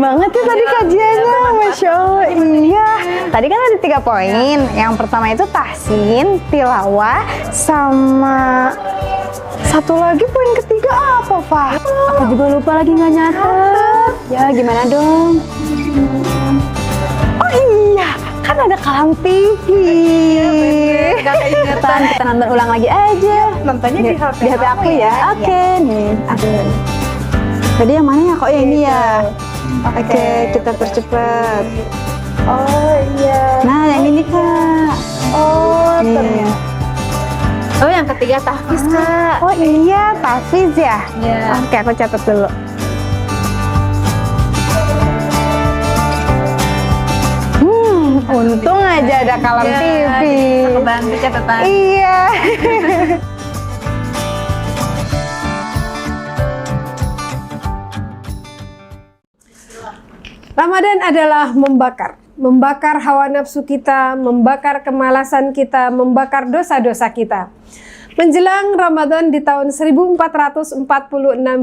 banget ya tadi kajiannya, Masya Allah. Iya, tadi kan ada 3 poin. Yang pertama itu tahsin, tilawah, sama satu lagi poin ketiga apa, Pak? Aku juga lupa lagi nggak nyatet. Ya gimana dong? Oh iya, kan ada Kalam TV. Gak keingetan, kita nonton ulang lagi aja. Nontonnya di HP aku ya. Oke, nih. Tadi yang mana ya? Kok ini ya? Oke, kita percepat. Oh iya. Nah, yang ini Kak. Oh, Nih. Oh, yang ketiga tahfiz Kak. Oh iya, tahfiz ya? Iya. Oke, aku catat dulu. Untung aja ada Kalam TV. Kebantu catatan. Iya. Ramadan adalah membakar hawa nafsu kita, membakar kemalasan kita, membakar dosa-dosa kita. Menjelang Ramadan di tahun 1446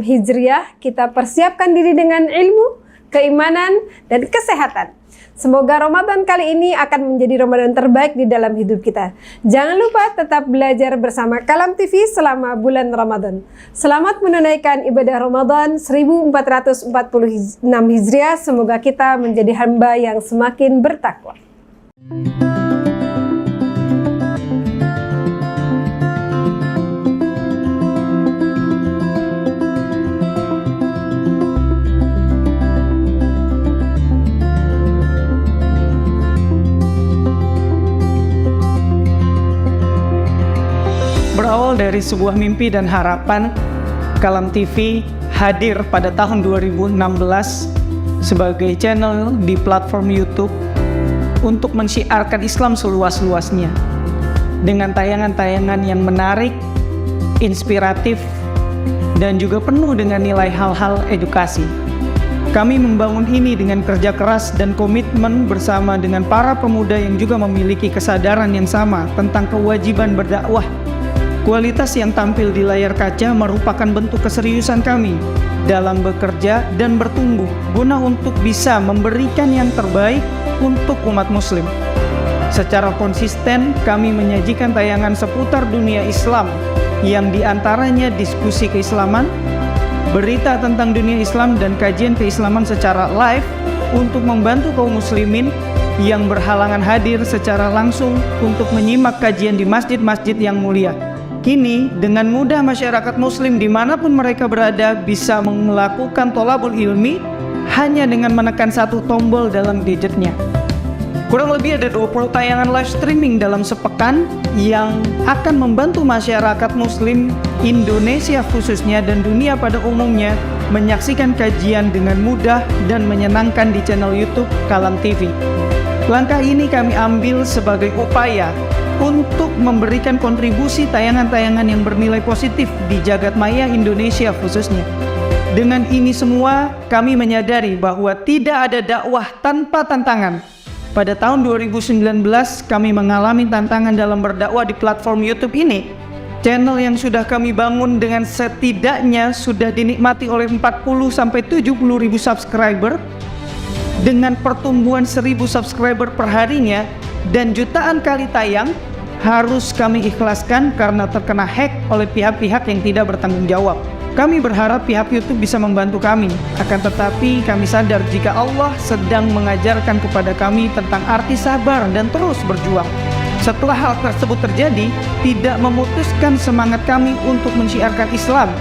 Hijriah, kita persiapkan diri dengan ilmu, keimanan, dan kesehatan. Semoga Ramadan kali ini akan menjadi Ramadan terbaik di dalam hidup kita. Jangan lupa tetap belajar bersama Kalam TV selama bulan Ramadan. Selamat menunaikan ibadah Ramadan 1446 Hijriah. Semoga kita menjadi hamba yang semakin bertakwa. Berawal dari sebuah mimpi dan harapan, Kalam TV hadir pada tahun 2016 sebagai channel di platform YouTube untuk mensyiarkan Islam seluas-luasnya dengan tayangan-tayangan yang menarik, inspiratif, dan juga penuh dengan nilai hal-hal edukasi. Kami membangun ini dengan kerja keras dan komitmen bersama dengan para pemuda yang juga memiliki kesadaran yang sama tentang kewajiban berdakwah. Kualitas yang tampil di layar kaca merupakan bentuk keseriusan kami dalam bekerja dan bertumbuh guna untuk bisa memberikan yang terbaik untuk umat muslim. Secara konsisten kami menyajikan tayangan seputar dunia Islam yang diantaranya diskusi keislaman, berita tentang dunia Islam, dan kajian keislaman secara live untuk membantu kaum muslimin yang berhalangan hadir secara langsung untuk menyimak kajian di masjid-masjid yang mulia. Kini, dengan mudah masyarakat muslim dimanapun mereka berada bisa melakukan tholabul ilmi hanya dengan menekan satu tombol dalam gadgetnya. Kurang lebih ada 20 tayangan live streaming dalam sepekan yang akan membantu masyarakat muslim Indonesia khususnya dan dunia pada umumnya menyaksikan kajian dengan mudah dan menyenangkan di channel YouTube Kalam TV. Langkah ini kami ambil sebagai upaya untuk memberikan kontribusi tayangan-tayangan yang bernilai positif di jagat maya Indonesia khususnya. Dengan ini semua, kami menyadari bahwa tidak ada dakwah tanpa tantangan. Pada tahun 2019, kami mengalami tantangan dalam berdakwah di platform YouTube ini. Channel yang sudah kami bangun dengan setidaknya sudah dinikmati oleh 40-70 ribu subscriber, dengan pertumbuhan 1000 subscriber per harinya dan jutaan kali tayang, harus kami ikhlaskan karena terkena hack oleh pihak-pihak yang tidak bertanggung jawab. Kami berharap pihak YouTube bisa membantu kami, akan tetapi kami sadar jika Allah sedang mengajarkan kepada kami tentang arti sabar dan terus berjuang. Setelah hal tersebut terjadi, tidak memutuskan semangat kami untuk mensiarkan Islam.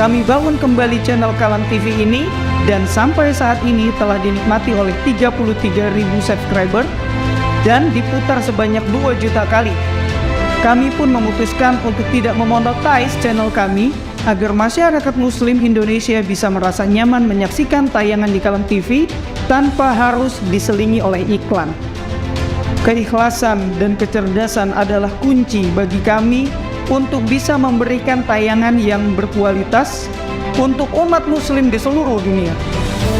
Kami bangun kembali channel Kalam TV ini dan sampai saat ini telah dinikmati oleh 33.000 subscriber dan diputar sebanyak 2 juta kali. Kami pun memutuskan untuk tidak memonetize channel kami agar masyarakat muslim Indonesia bisa merasa nyaman menyaksikan tayangan di Kalam TV tanpa harus diselingi oleh iklan. Keikhlasan dan kecerdasan adalah kunci bagi kami untuk bisa memberikan tayangan yang berkualitas untuk umat muslim di seluruh dunia.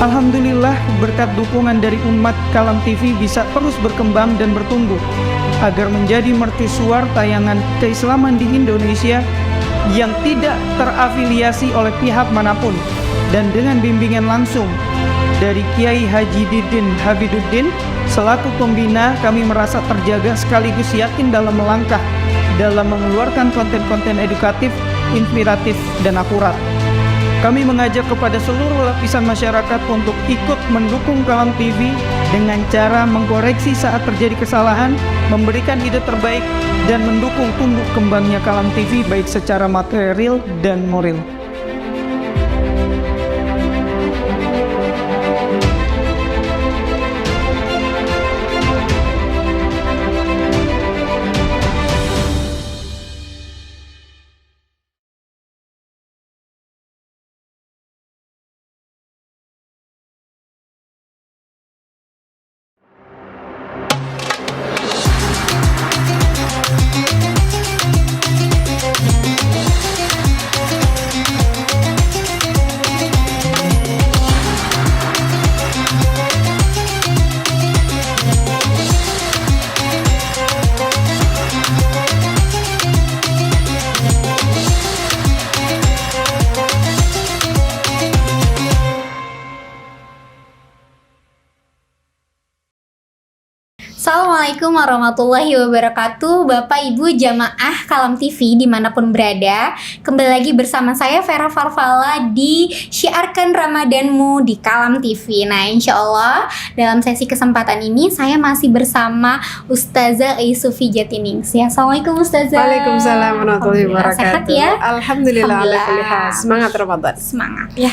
Alhamdulillah, berkat dukungan dari umat, Kalam TV bisa terus berkembang dan bertumbuh agar menjadi mercusuar tayangan keislaman di Indonesia yang tidak terafiliasi oleh pihak manapun dan dengan bimbingan langsung dari Kiai Haji Didin Habiduddin. Selaku pembina, kami merasa terjaga sekaligus yakin dalam melangkah dalam mengeluarkan konten-konten edukatif, inspiratif, dan akurat. Kami mengajak kepada seluruh lapisan masyarakat untuk ikut mendukung Kalam TV dengan cara mengkoreksi saat terjadi kesalahan, memberikan ide terbaik, dan mendukung tumbuh kembangnya Kalam TV baik secara material dan moral. Assalamualaikum warahmatullahi wabarakatuh. Bapak Ibu jamaah Kalam TV dimanapun berada, kembali lagi bersama saya Vera Farfala di Syiarkan Ramadanmu di Kalam TV. Nah, insya Allah dalam sesi kesempatan ini saya masih bersama Ustazah Aisufi Jatiningsih. Ya, Assalamualaikum Ustazah. Waalaikumsalam warahmatullahi wabarakatuh. Sehat ya? Alhamdulillah. Alhamdulillah. Semangat Ramadan. Semangat ya.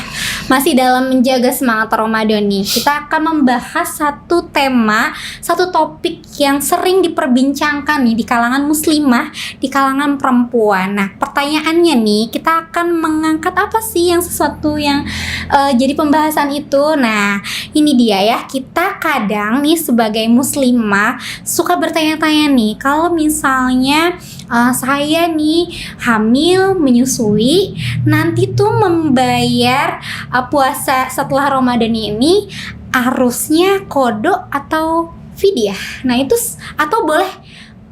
Masih dalam menjaga semangat Ramadan nih, kita akan membahas satu tema, satu topik yang sering diperbincangkan nih di kalangan muslimah, di kalangan perempuan. Nah, pertanyaannya nih, kita akan mengangkat apa sih yang sesuatu yang jadi pembahasan itu. Nah, ini dia ya, kita kadang nih sebagai muslimah suka bertanya-tanya nih, kalau misalnya saya nih hamil, menyusui, nanti tuh membayar puasa setelah Ramadan ini harusnya qada atau fidyah. Nah, itu atau boleh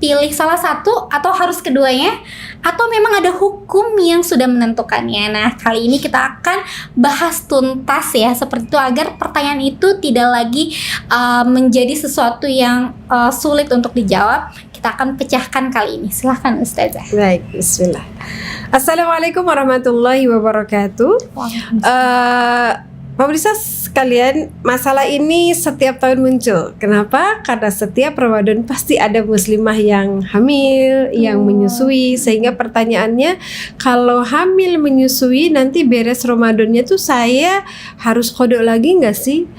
pilih salah satu atau harus keduanya, atau memang ada hukum yang sudah menentukannya. Nah, kali ini kita akan bahas tuntas ya, seperti itu, agar pertanyaan itu tidak lagi menjadi sesuatu yang sulit untuk dijawab. Kita akan pecahkan kali ini. Silahkan Ustazah. Baik, bismillah. Assalamualaikum warahmatullahi wabarakatuh. Pemirsa sekalian, masalah ini setiap tahun muncul. Kenapa? Karena setiap Ramadan pasti ada muslimah yang hamil, yang menyusui. Sehingga pertanyaannya, kalau hamil menyusui nanti beres Ramadannya tuh saya harus qada lagi nggak sih?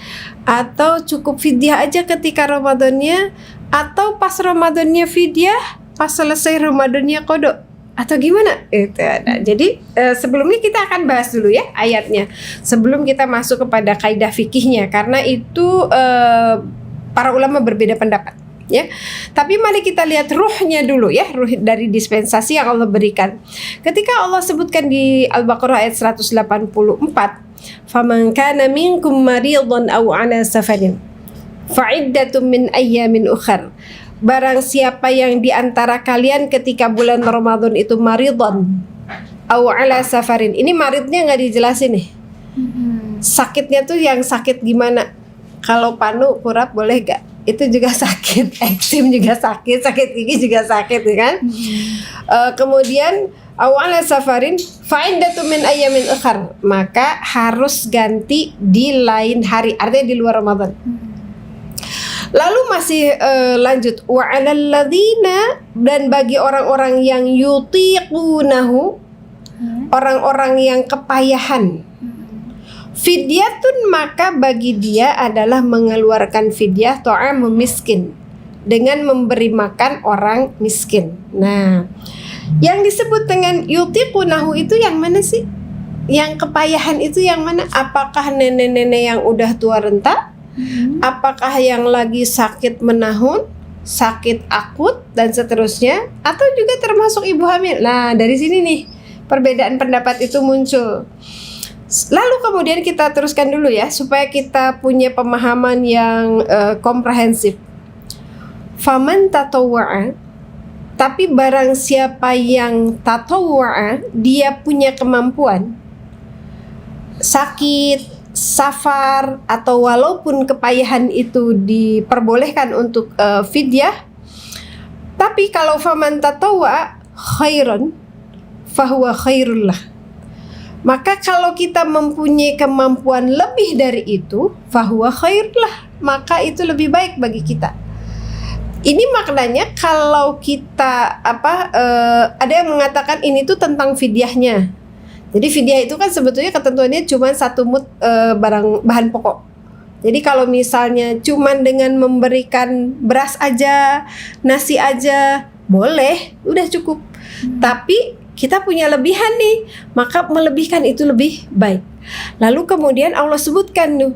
Atau cukup fidyah aja ketika Ramadannya? Atau pas Ramadannya fidyah, pas selesai Ramadannya qada? Atau gimana? Itu ada. Jadi sebelumnya kita akan bahas dulu ya ayatnya, sebelum kita masuk kepada kaidah fikihnya, karena itu para ulama berbeda pendapat ya. Tapi mari kita lihat ruhnya dulu ya, ruh dari dispensasi yang Allah berikan. Ketika Allah sebutkan di Al-Baqarah ayat 184, "Faman kana minkum maridhan aw 'ala safarin fa'iddatun min ayyamin ukhar." Barang siapa yang di antara kalian ketika bulan Ramadan itu maridhan au ala safarin. Ini maridnya nggak dijelasin nih. Sakitnya tuh yang sakit gimana? Kalau panu, kurap boleh gak? Itu juga sakit. Eksim juga sakit, sakit gigi juga sakit ya kan? Kemudian au ala safarin fa'iddatun min ayyamin ukhar. Maka harus ganti di lain hari, artinya di luar Ramadan. Lalu masih lanjut, wa 'alal ladzina, dan bagi orang-orang yang yutiqunahu, orang-orang yang kepayahan, fidyatun, maka bagi dia adalah mengeluarkan fidyah ta'am miskin, dengan memberi makan orang miskin. Nah, yang disebut dengan yutiqunahu itu yang mana sih? Yang kepayahan itu yang mana? Apakah nenek-nenek yang udah tua renta? Apakah yang lagi sakit menahun, sakit akut, dan seterusnya, atau juga termasuk ibu hamil? Nah, dari sini nih perbedaan pendapat itu muncul. Lalu kemudian kita teruskan dulu ya, supaya kita punya pemahaman yang komprehensif. Faman tatawwa'a, tapi barang siapa yang tatawwa'a, dia punya kemampuan, sakit safar atau walaupun kepayahan itu diperbolehkan untuk fidyah, tapi kalau faman tatawwa khairan fahuwa khairul lah. Maka kalau kita mempunyai kemampuan lebih dari itu, fahuwa khairul lah, maka itu lebih baik bagi kita. Ini maknanya kalau kita ada yang mengatakan ini tuh tentang fidyahnya. Jadi fidyah itu kan sebetulnya ketentuannya cuma 1 mud bahan pokok. Jadi kalau misalnya cuma dengan memberikan beras aja, nasi aja, boleh, udah cukup. Tapi kita punya lebihan nih, maka melebihkan itu lebih baik. Lalu kemudian Allah sebutkan tuh,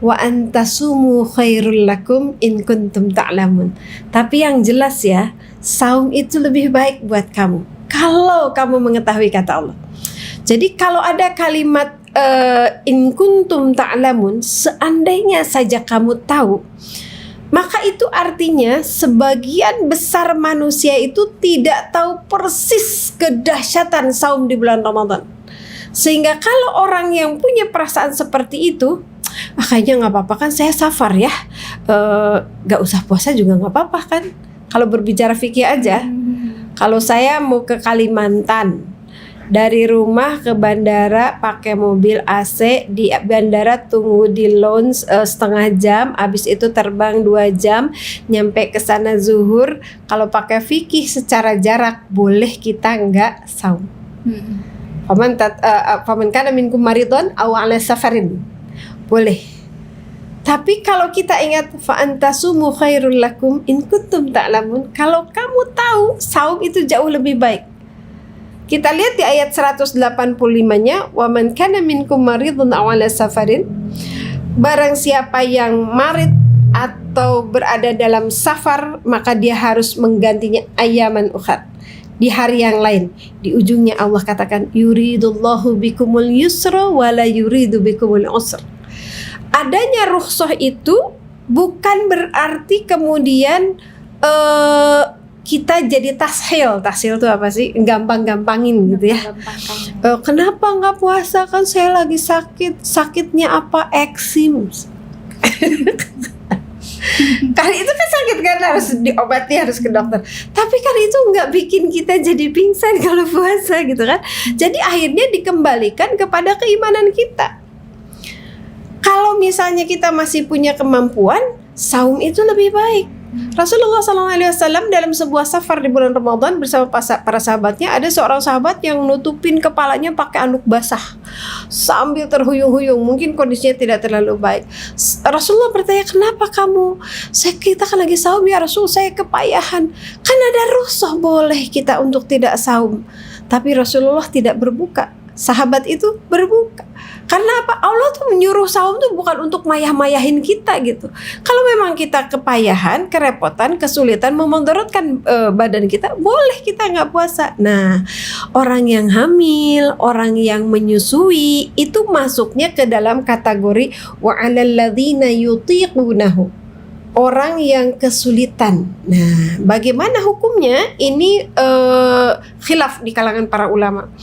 wa antasumu khairul lakum in kuntum ta'lamun. Tapi yang jelas ya, saum itu lebih baik buat kamu kalau kamu mengetahui kata Allah. Jadi kalau ada kalimat in kuntum ta'lamun, seandainya saja kamu tahu, maka itu artinya sebagian besar manusia itu tidak tahu persis kedahsyatan saum di bulan Ramadan. Sehingga kalau orang yang punya perasaan seperti itu, kayaknya nggak apa-apa kan, saya safar ya, nggak usah puasa juga nggak apa-apa kan. Kalau berbicara fikih aja, kalau saya mau ke Kalimantan, dari rumah ke bandara pakai mobil AC, di bandara tunggu di lounge setengah jam, habis itu terbang 2 jam, nyampe ke sana zuhur. Kalau pakai fikih secara jarak boleh kita nggak saum. Faman kana minkum maridun aw ala safarin, boleh. Tapi kalau kita ingat fa antasumu khairul lakum in kuntum ta'lamun, kalau kamu tahu saum itu jauh lebih baik. Kita lihat di ayat 185-nya, wa man kana minkum maridun aw ala safarin, barang siapa yang marid atau berada dalam safar, maka dia harus menggantinya ayaman ukhar, di hari yang lain. Di ujungnya Allah katakan yuridullahu bikumul yusra wala yuridu bikumul usra. Adanya rukhsah itu bukan berarti kemudian kita jadi tashil. Tashil itu apa sih? Gampang-gampangin gitu ya. Kenapa nggak puasa, kan saya lagi sakit. Sakitnya apa? Eksim. Kan itu kan sakit kan, harus diobati, harus ke dokter. Tapi kan itu nggak bikin kita jadi pingsan kalau puasa gitu kan. Jadi akhirnya dikembalikan kepada keimanan kita. Kalau misalnya kita masih punya kemampuan, saum itu lebih baik. Rasulullah SAW dalam sebuah safar di bulan Ramadan bersama para sahabatnya, ada seorang sahabat yang nutupin kepalanya pakai anduk basah sambil terhuyung-huyung, mungkin kondisinya tidak terlalu baik. Rasulullah bertanya, kenapa kamu? Kita kan lagi saum ya Rasul, saya kepayahan. Kan ada rukhsah boleh kita untuk tidak saum. Tapi Rasulullah tidak berbuka. Sahabat itu berbuka. Karena apa? Allah tuh menyuruh saum tuh bukan untuk mayah-mayahin kita gitu. Kalau memang kita kepayahan, kerepotan, kesulitan, memudaratkan badan kita, boleh kita nggak puasa. Nah, orang yang hamil, orang yang menyusui, itu masuknya ke dalam kategori wa 'alal ladzina yutiqunahu, orang yang kesulitan. Nah, bagaimana hukumnya? Ini khilaf di kalangan para ulama.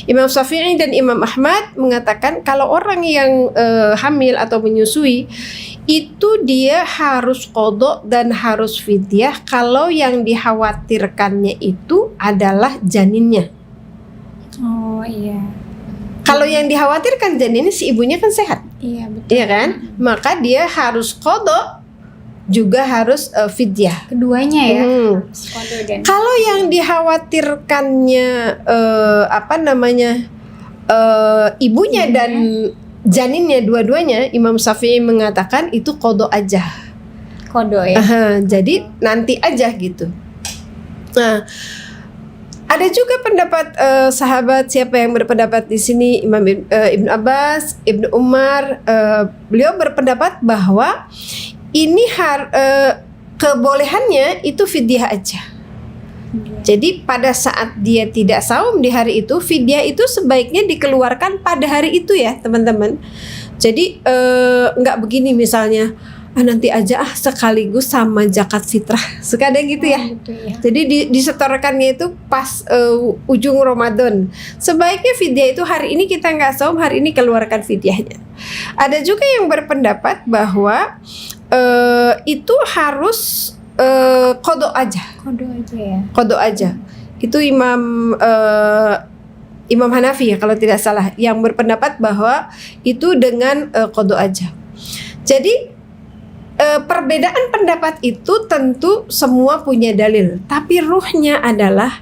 Imam Syafi'i dan Imam Ahmad mengatakan kalau orang yang hamil atau menyusui itu dia harus qadha dan harus fidyah kalau yang dikhawatirkannya itu adalah janinnya. Oh iya. Kalau yang dikhawatirkan janinnya, si ibunya kan sehat. Iya betul. Iya kan? Maka dia harus qadha juga harus fidyah. Keduanya ya. Qadha dan Kalau yang dikhawatirkannya ibunya dan janinnya dua-duanya, Imam Syafi'i mengatakan itu qadha aja. qadha ya. Jadi nanti aja gitu. Nah, ada juga pendapat sahabat, siapa yang berpendapat di sini? Imam Ibnu Abbas, Ibnu Umar, beliau berpendapat bahwa ini kebolehannya itu fidyah aja. Jadi pada saat dia tidak saum di hari itu, fidyah itu sebaiknya dikeluarkan pada hari itu ya teman-teman. Jadi nggak begini misalnya, nanti aja sekaligus sama zakat fitrah. Suka ada gitu ya. Jadi disetorkannya itu pas ujung Ramadan. Sebaiknya fidyah itu hari ini kita nggak saum, hari ini keluarkan fidyahnya. Ada juga yang berpendapat bahwa itu harus qada aja. Qada aja. Itu Imam Hanafi ya kalau tidak salah yang berpendapat bahwa itu dengan qada aja. Jadi perbedaan pendapat itu tentu semua punya dalil, tapi ruhnya adalah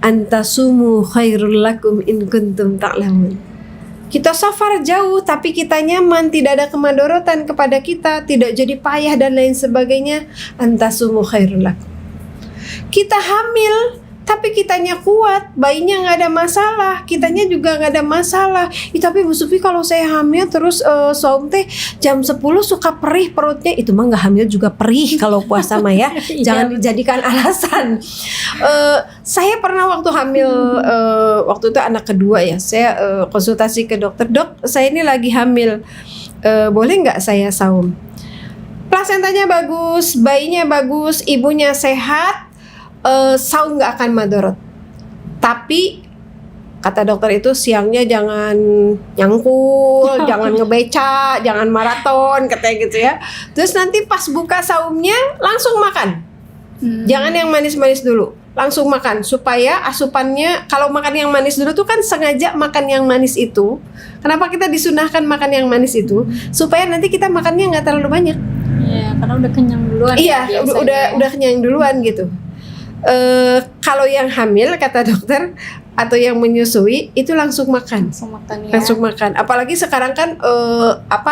antasumu khairul lakum in kuntum ta'lamun. Kita safar jauh tapi kita nyaman, tidak ada kemadorotan kepada kita, tidak jadi payah dan lain sebagainya. Antasumu khairul lakum. Kita hamil tapi kitanya kuat, bayinya nggak ada masalah, kitanya juga nggak ada masalah. Tapi Bu Sufi kalau saya hamil terus saum teh jam 10 suka perih perutnya, itu mah nggak hamil juga perih kalau puasa mah ya. Jangan dijadikan alasan. Saya pernah waktu hamil, waktu itu anak kedua ya, saya konsultasi ke dokter, dok saya ini lagi hamil, boleh nggak saya saum? Plasentanya bagus, bayinya bagus, ibunya sehat, saum nggak akan madorot. Tapi kata dokter itu siangnya jangan nyangkul, jangan ngebeca, jangan maraton, katanya gitu ya. Terus nanti pas buka saumnya langsung makan. Jangan yang manis-manis dulu, langsung makan supaya asupannya, kalau makan yang manis dulu tuh kan sengaja makan yang manis itu. Kenapa kita disunahkan makan yang manis itu? Supaya nanti kita makannya nggak terlalu banyak. Iya, karena udah kenyang duluan. Iya, udah kenyang duluan gitu. Kalau yang hamil kata dokter atau yang menyusui itu langsung makan. Langsung makan. Apalagi sekarang kan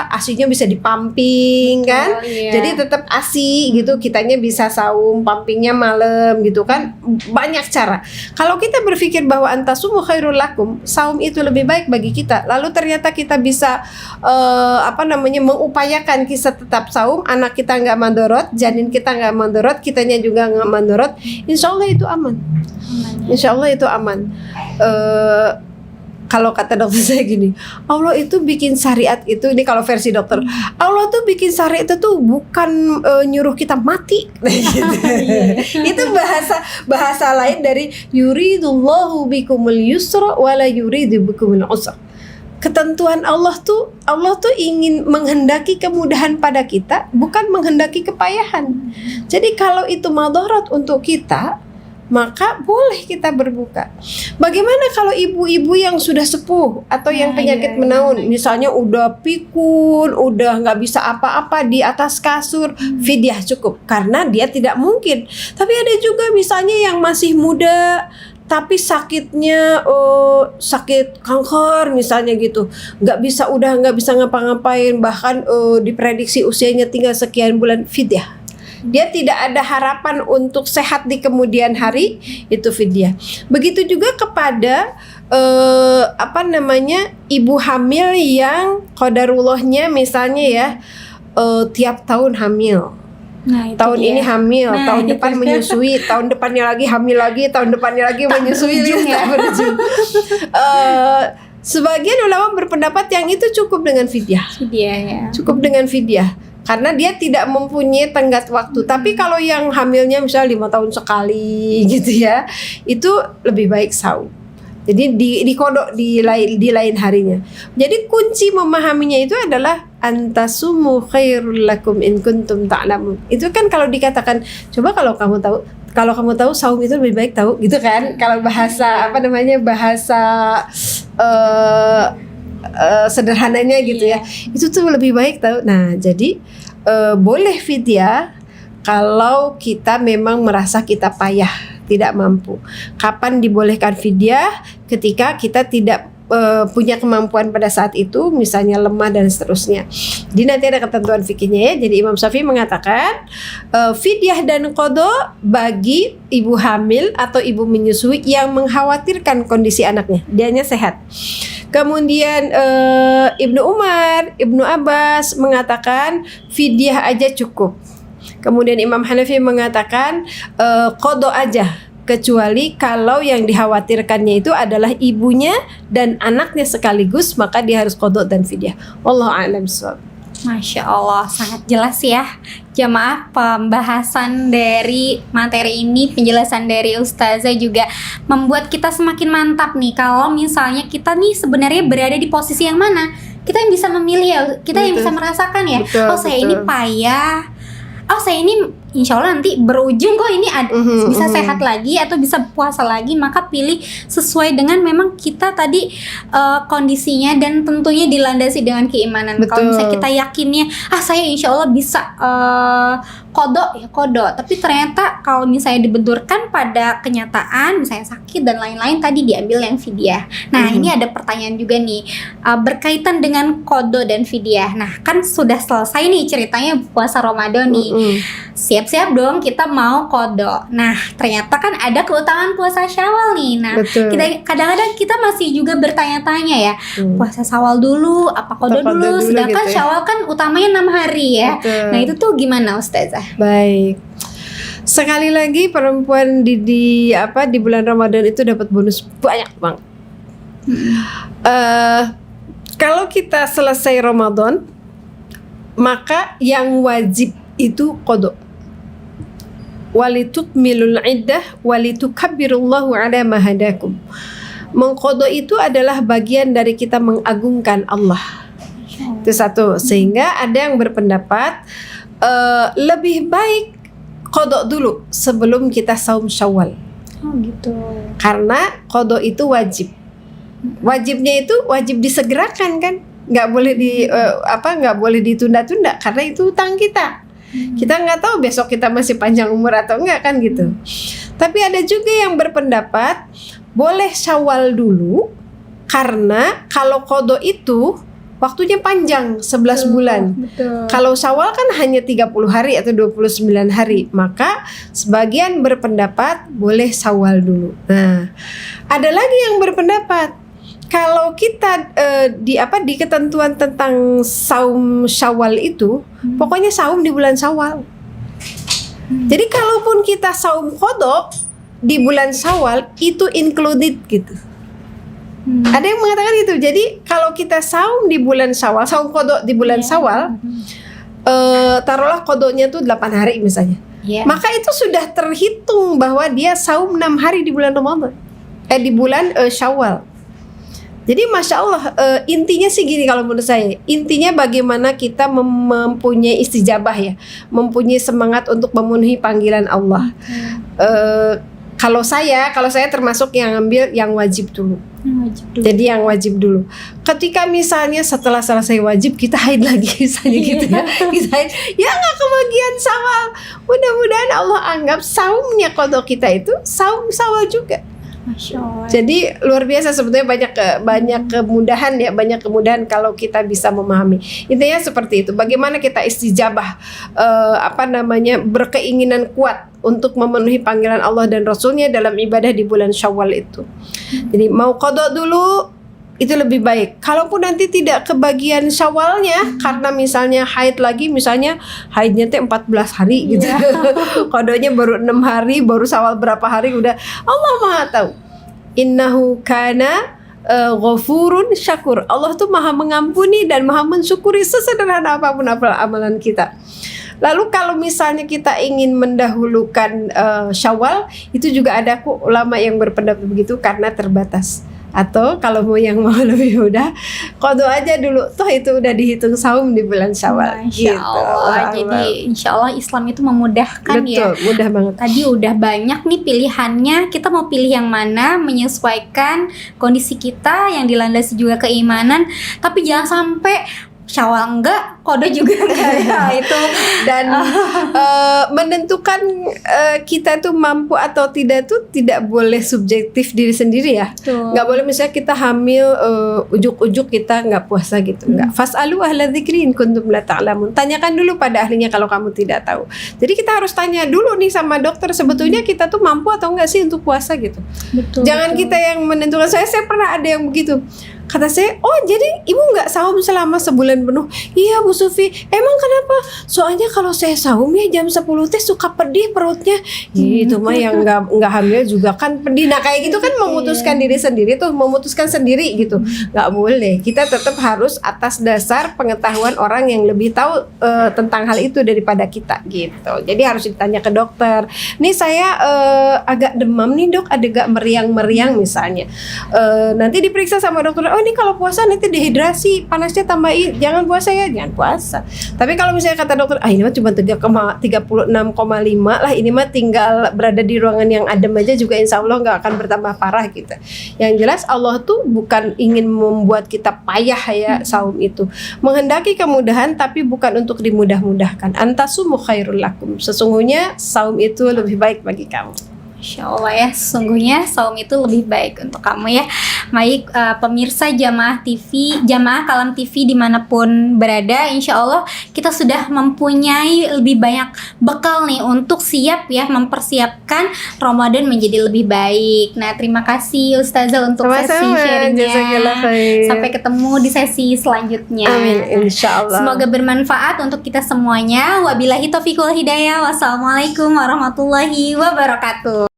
ASI-nya bisa dipumping kan. Jadi tetap ASI gitu, kitanya bisa saum, pumpingnya malam gitu kan. Banyak cara. Kalau kita berpikir bahwa antasumu khairul lakum, saum itu lebih baik bagi kita. Lalu ternyata kita bisa mengupayakan kita tetap saum, anak kita nggak mandorot, janin kita nggak mandorot, kitanya juga nggak mandorot. Insya Allah itu aman. Insya Allah itu aman. Kalau kata dokter saya gini, Allah itu bikin syariat itu, ini kalau versi dokter, Allah tuh bikin syariat itu tuh bukan nyuruh kita mati. Itu bahasa lain dari yuridullahu bikumul yusra wala yuridu bikumul usra. Ketentuan Allah tuh ingin menghendaki kemudahan pada kita, bukan menghendaki kepayahan. Jadi kalau itu madharat untuk kita, maka boleh kita berbuka. Bagaimana kalau ibu-ibu yang sudah sepuh atau yang penyakit menaun, misalnya udah pikun, udah nggak bisa apa-apa di atas kasur, fidyah cukup karena dia tidak mungkin. Tapi ada juga misalnya yang masih muda tapi sakitnya sakit kanker misalnya gitu, nggak bisa ngapa-ngapain, bahkan diprediksi usianya tinggal sekian bulan, fidyah. Dia tidak ada harapan untuk sehat di kemudian hari, itu fidyah. Begitu juga kepada ibu hamil yang qadarullahnya misalnya ya tiap tahun hamil. Tahun ini hamil, tahun depan menyusui, tahun depannya lagi hamil lagi, tahun depannya lagi menyusui, tak berujung. Sebagian ulama berpendapat yang itu cukup dengan fidyah. Cukup dengan fidyah. Karena dia tidak mempunyai tenggat waktu. Tapi kalau yang hamilnya misalnya 5 tahun sekali gitu ya, itu lebih baik saum. Jadi dikodok di lain harinya. Jadi kunci memahaminya itu adalah antasumu khairul lakum in kuntum ta'lamun. Itu kan kalau dikatakan, coba kalau kamu tahu saum itu lebih baik tahu gitu kan. Kalau bahasa sederhananya gitu ya, itu tuh lebih baik tahu. Nah jadi boleh fidyah kalau kita memang merasa kita payah, tidak mampu. Kapan dibolehkan fidyah? Ketika kita tidak punya kemampuan pada saat itu, misalnya lemah dan seterusnya. Jadi nanti ada ketentuan fikihnya ya. Jadi Imam Syafi'i mengatakan fidyah dan qada bagi ibu hamil atau ibu menyusui yang mengkhawatirkan kondisi anaknya, dianya sehat. Kemudian Ibnu Umar, Ibnu Abbas mengatakan fidyah aja cukup. Kemudian Imam Hanafi mengatakan qada aja, kecuali kalau yang dikhawatirkannya itu adalah ibunya dan anaknya sekaligus, maka dia harus qada dan fidyah. Wallahu a'lam bishawab. Masya Allah, sangat jelas ya jamaah pembahasan dari materi ini, penjelasan dari Ustazah juga membuat kita semakin mantap nih. Kalau misalnya kita nih sebenarnya berada di posisi yang mana, kita yang bisa memilih ya, kita yang bisa merasakan ya. Betul, Oh saya ini payah, oh saya ini insya Allah nanti berujung kok ini bisa sehat lagi atau bisa puasa lagi. Maka pilih sesuai dengan memang kita tadi kondisinya, dan tentunya dilandasi dengan keimanan. Kalau misalnya kita yakinnya saya insya Allah bisa kodok ya kodok, tapi ternyata kalau misalnya dibenturkan pada kenyataan misalnya sakit dan lain-lain, tadi diambil yang fidyah. Nah ini ada pertanyaan juga nih berkaitan dengan kodok dan fidyah. Nah kan sudah selesai nih ceritanya puasa Ramadan nih, siap-siap dong kita mau kodok. Nah ternyata kan ada keutamaan puasa Syawal nih. Nah kita kadang-kadang kita masih juga bertanya-tanya ya, puasa Syawal dulu apa kodok dulu, sedangkan gitu ya. Syawal kan utamanya 6 hari ya. Nah itu tuh gimana Ustazah? Baik. Sekali lagi perempuan di bulan Ramadan itu dapat bonus banyak banget. Kalau kita selesai Ramadan, maka yang wajib itu qada. Walitukmilul iddah walitukabbirullahi ala ma hadakum. Mengqada itu adalah bagian dari kita mengagungkan Allah. Itu satu. Sehingga ada yang berpendapat lebih baik qada dulu sebelum kita saum Syawal. Oh gitu. Karena qada itu wajib. Wajibnya itu wajib disegerakan kan? Nggak boleh ditunda-tunda karena itu hutang kita. Kita nggak tahu besok kita masih panjang umur atau enggak kan gitu. Tapi ada juga yang berpendapat boleh Syawal dulu karena kalau qada itu waktunya panjang 11 bulan. Kalau Syawal kan hanya 30 hari atau 29 hari, maka sebagian berpendapat boleh Syawal dulu. Nah, ada lagi yang berpendapat kalau kita di ketentuan tentang saum Syawal itu, pokoknya saum di bulan Syawal. Jadi kalaupun kita saum qada di bulan Syawal itu included gitu. Ada yang mengatakan itu. Jadi kalau kita saum di bulan Syawal, saum qada di bulan Syawal, taruhlah qadanya tuh 8 hari misalnya. Maka itu sudah terhitung bahwa dia saum 6 hari di bulan Ramadan. Di bulan Syawal. Jadi Masya Allah, intinya sih gini kalau menurut saya. Intinya bagaimana kita mempunyai istijabah ya, mempunyai semangat untuk memenuhi panggilan Allah. Kalau saya termasuk yang ambil yang wajib dulu. Jadi yang wajib dulu. Ketika misalnya setelah selesai wajib kita haid lagi misalnya gitu ya. Kita haid, ya nggak kebagian Syawal. Mudah-mudahan Allah anggap saumnya qada kita itu saum Syawal juga. Masya Allah. Jadi luar biasa sebetulnya banyak kemudahan kalau kita bisa memahami. Intinya seperti itu. Bagaimana kita istijabah berkeinginan kuat untuk memenuhi panggilan Allah dan Rasulnya dalam ibadah di bulan Syawal itu. Jadi mau qada dulu itu lebih baik. Kalaupun nanti tidak kebagian Syawalnya karena misalnya haid lagi, misalnya haidnya 14 hari gitu. Qadanya baru 6 hari, baru Syawal berapa hari udah Allah Maha tahu. Innahu kana ghafurun syakur. Allah tuh Maha mengampuni dan Maha mensyukuri sesederhana apapun amalan kita. Lalu kalau misalnya kita ingin mendahulukan Syawal, itu juga ada ulama yang berpendapat begitu karena terbatas. Atau kalau mau lebih mudah, qada aja dulu. Toh itu udah dihitung saum di bulan Syawal. Masya Allah. Jadi insya Allah Islam itu memudahkan. Betul, ya. Mudah banget. Tadi udah banyak nih pilihannya. Kita mau pilih yang mana, menyesuaikan kondisi kita yang dilandasi juga keimanan. Tapi jangan sampai Syawal enggak, qada juga enggak ya itu. Dan menentukan kita tuh mampu atau tidak tuh tidak boleh subjektif diri sendiri ya. Nggak boleh misalnya kita hamil ujuk-ujuk kita nggak puasa gitu. Nggak. Fas'alu ahla dzikri in kuntum la ta'lamun. Tanyakan dulu pada ahlinya kalau kamu tidak tahu. Jadi kita harus tanya dulu nih sama dokter, sebetulnya kita tuh mampu atau enggak sih untuk puasa gitu. Jangan kita yang menentukan. Saya pernah ada yang begitu. Kata saya, oh jadi ibu nggak saum selama sebulan penuh? Iya Bu Sufi. Emang kenapa? Soalnya kalau saya saum ya jam 10 teh suka pedih perutnya. Gitu mah yang nggak hamil juga kan pedih. Nah kayak gitu kan memutuskan diri sendiri tuh, memutuskan sendiri gitu. Nggak boleh. Kita tetap harus atas dasar pengetahuan orang yang lebih tahu tentang hal itu daripada kita gitu. Jadi harus ditanya ke dokter. Nih saya agak demam nih dok, ada gak meriang-meriang misalnya. Nanti diperiksa sama dokter. Oh ini kalau puasa nanti dehidrasi, panasnya tambahin. Jangan puasa ya, jangan puasa. Tapi kalau misalnya kata dokter, ini mah cuma 36,5 lah, ini mah tinggal berada di ruangan yang adem aja juga insya Allah nggak akan bertambah parah gitu. Yang jelas Allah tuh bukan ingin membuat kita payah ya saum itu. Menghendaki kemudahan tapi bukan untuk dimudah-mudahkan. Antasumu khairul lakum. Sesungguhnya saum itu lebih baik bagi kamu. Insya Allah ya, sesungguhnya saum itu lebih baik untuk kamu ya. Baik pemirsa Jamaah TV, Jamaah Kalam TV dimanapun berada, insya Allah kita sudah mempunyai lebih banyak bekal nih untuk siap ya mempersiapkan Ramadan menjadi lebih baik. Nah terima kasih Ustazah untuk sesi sharingnya. Sampai ketemu di sesi selanjutnya. Amin, insya Allah. Semoga bermanfaat untuk kita semuanya. Wabillahi taufiq wal hidayah. Wassalamualaikum warahmatullahi wabarakatuh.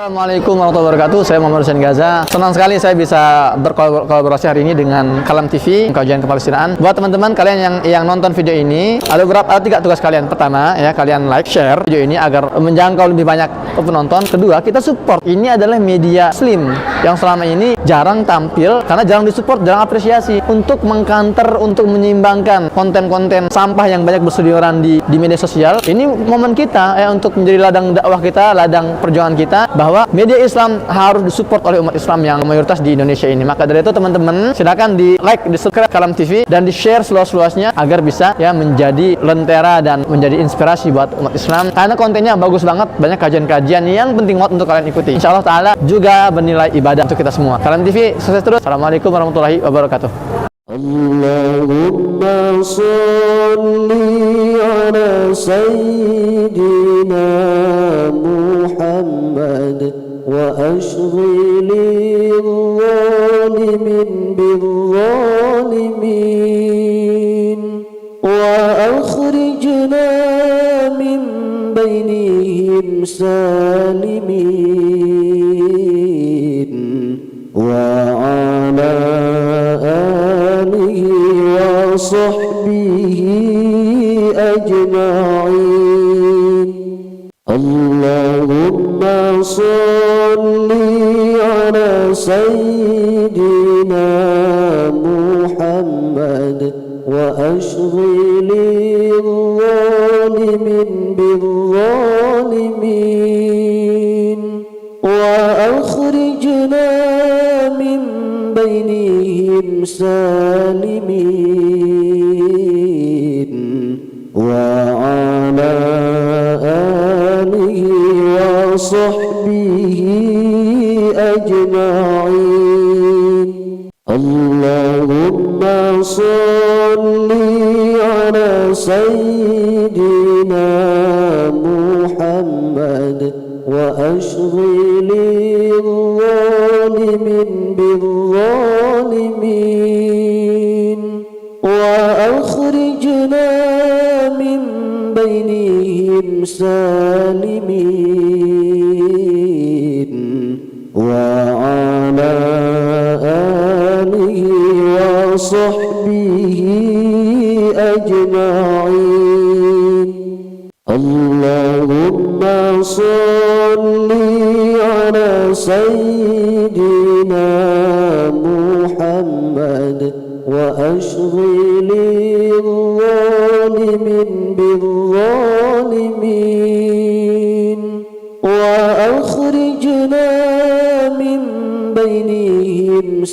Assalamualaikum warahmatullahi wabarakatuh. Saya Muhammad Hussein Gaza. Senang sekali saya bisa berkolaborasi hari ini dengan Kalam TV, kajian kepalestinaan. Buat teman-teman kalian yang nonton video ini, ada 3 tugas kalian. Pertama, ya kalian like, share video ini agar menjangkau lebih banyak penonton. Kedua, kita support. Ini adalah media Muslim yang selama ini jarang tampil karena jarang disupport, jarang apresiasi untuk mengcounter, untuk menyeimbangkan konten-konten sampah yang banyak berseliweran di media sosial. Ini momen kita untuk menjadi ladang dakwah kita, ladang perjuangan kita, bahwa media Islam harus disupport oleh umat Islam yang mayoritas di Indonesia ini. Maka dari itu teman-teman silakan di like, di subscribe Kalam TV dan di share seluas-luasnya agar bisa ya menjadi lentera dan menjadi inspirasi buat umat Islam karena kontennya bagus banget, banyak kajian-kajian yang penting banget untuk kalian ikuti. Insya Allah Ta'ala juga bernilai ibadah untuk kita semua. Kalam TV sukses terus. Assalamualaikum warahmatullahi wabarakatuh. Allahumma salli ala sayyidina Muhammad wa ashghilil zalimin bil zalimin wa akhrijna min bainihim salimin wa ala alihi wa sahbihi ajma'in. Allahumma salli ala sayyidina Muhammad wa ashghilil zalimin bil zalimin wa akhrijna min bainihim salimin wa ala alihi wa sahbihi ajma'in. Allahumma salli ala sayyidina Muhammad wa ashghilil zalimin bil zalimin wa akhrijna min bainihim salimin wa ala alihi wa sahbihi ajma'in. Allahumma salli ala sayyidina Muhammad wa ashghilil zalimin bil zalimin wa akhrijna min bainihim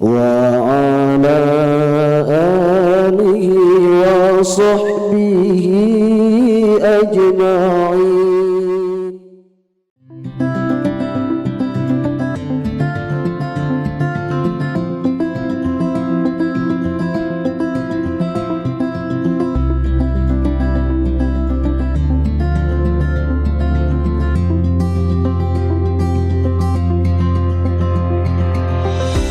وعلى آله وصحبه أجمعين.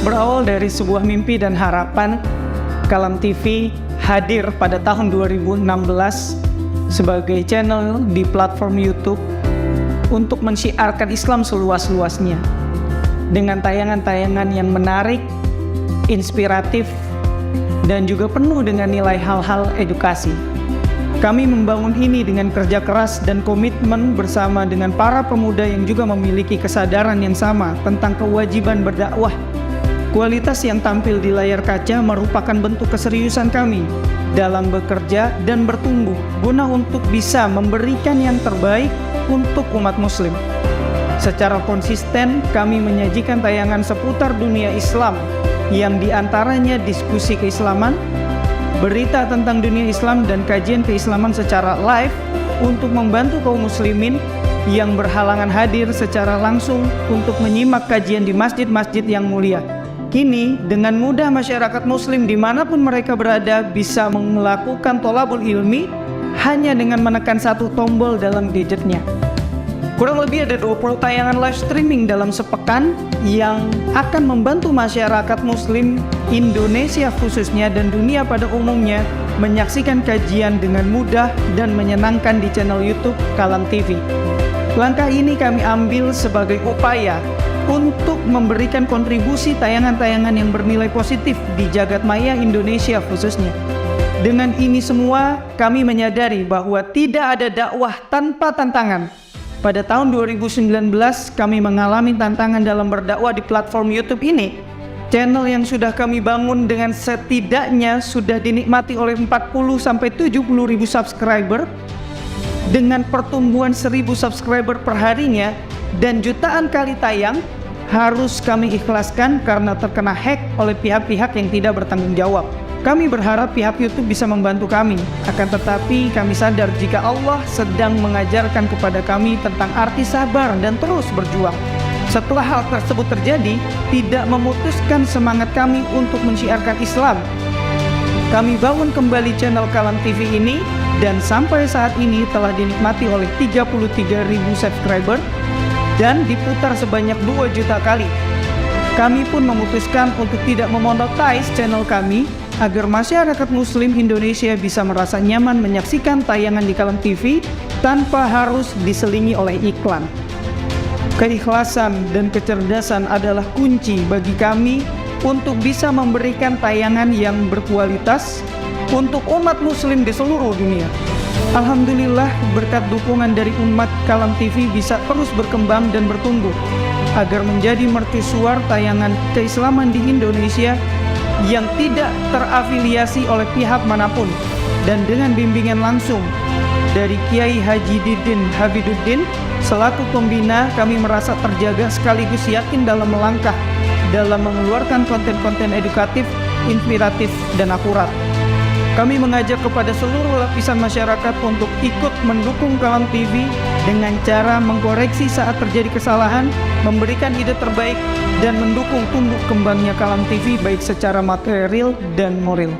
Berawal dari sebuah mimpi dan harapan, Kalam TV hadir pada tahun 2016 sebagai channel di platform YouTube untuk mensyiarkan Islam seluas-luasnya dengan tayangan-tayangan yang menarik, inspiratif, dan juga penuh dengan nilai hal-hal edukasi. Kami membangun ini dengan kerja keras dan komitmen bersama dengan para pemuda yang juga memiliki kesadaran yang sama tentang kewajiban berdakwah. Kualitas yang tampil di layar kaca merupakan bentuk keseriusan kami dalam bekerja dan bertumbuh guna untuk bisa memberikan yang terbaik untuk umat muslim. Secara konsisten kami menyajikan tayangan seputar dunia Islam yang diantaranya diskusi keislaman, berita tentang dunia Islam dan kajian keislaman secara live untuk membantu kaum muslimin yang berhalangan hadir secara langsung untuk menyimak kajian di masjid-masjid yang mulia. Kini, dengan mudah masyarakat muslim dimanapun mereka berada bisa melakukan tholabul ilmi hanya dengan menekan satu tombol dalam gadgetnya. Kurang lebih ada 20 tayangan live streaming dalam sepekan yang akan membantu masyarakat muslim Indonesia khususnya dan dunia pada umumnya menyaksikan kajian dengan mudah dan menyenangkan di channel YouTube Kalam TV. Langkah ini kami ambil sebagai upaya untuk memberikan kontribusi tayangan-tayangan yang bernilai positif di jagat maya Indonesia khususnya. Dengan ini semua, kami menyadari bahwa tidak ada dakwah tanpa tantangan. Pada tahun 2019, kami mengalami tantangan dalam berdakwah di platform YouTube ini. Channel yang sudah kami bangun dengan setidaknya sudah dinikmati oleh 40-70 ribu subscriber, dengan pertumbuhan 1000 subscriber per harinya dan jutaan kali tayang, harus kami ikhlaskan karena terkena hack oleh pihak-pihak yang tidak bertanggung jawab. Kami berharap pihak YouTube bisa membantu kami, akan tetapi kami sadar jika Allah sedang mengajarkan kepada kami tentang arti sabar dan terus berjuang. Setelah hal tersebut terjadi, tidak memutuskan semangat kami untuk mensiarkan Islam. Kami bangun kembali channel Kalam TV ini dan sampai saat ini telah dinikmati oleh 33.000 subscriber dan diputar sebanyak 2 juta kali. Kami pun memutuskan untuk tidak memonetize channel kami agar masyarakat muslim Indonesia bisa merasa nyaman menyaksikan tayangan di Kalam TV tanpa harus diselingi oleh iklan. Keikhlasan dan kecerdasan adalah kunci bagi kami untuk bisa memberikan tayangan yang berkualitas untuk umat muslim di seluruh dunia. Alhamdulillah, berkat dukungan dari umat, Kalam TV bisa terus berkembang dan bertumbuh agar menjadi mercusuar tayangan keislaman di Indonesia yang tidak terafiliasi oleh pihak manapun, dan dengan bimbingan langsung dari Kiai Haji Didin Habiduddin selaku pembina, kami merasa terjaga sekaligus yakin dalam melangkah dalam mengeluarkan konten-konten edukatif, inspiratif, dan akurat. Kami mengajak kepada seluruh lapisan masyarakat untuk ikut mendukung Kalam TV dengan cara mengkoreksi saat terjadi kesalahan, memberikan ide terbaik, dan mendukung tumbuh kembangnya Kalam TV baik secara material dan moral.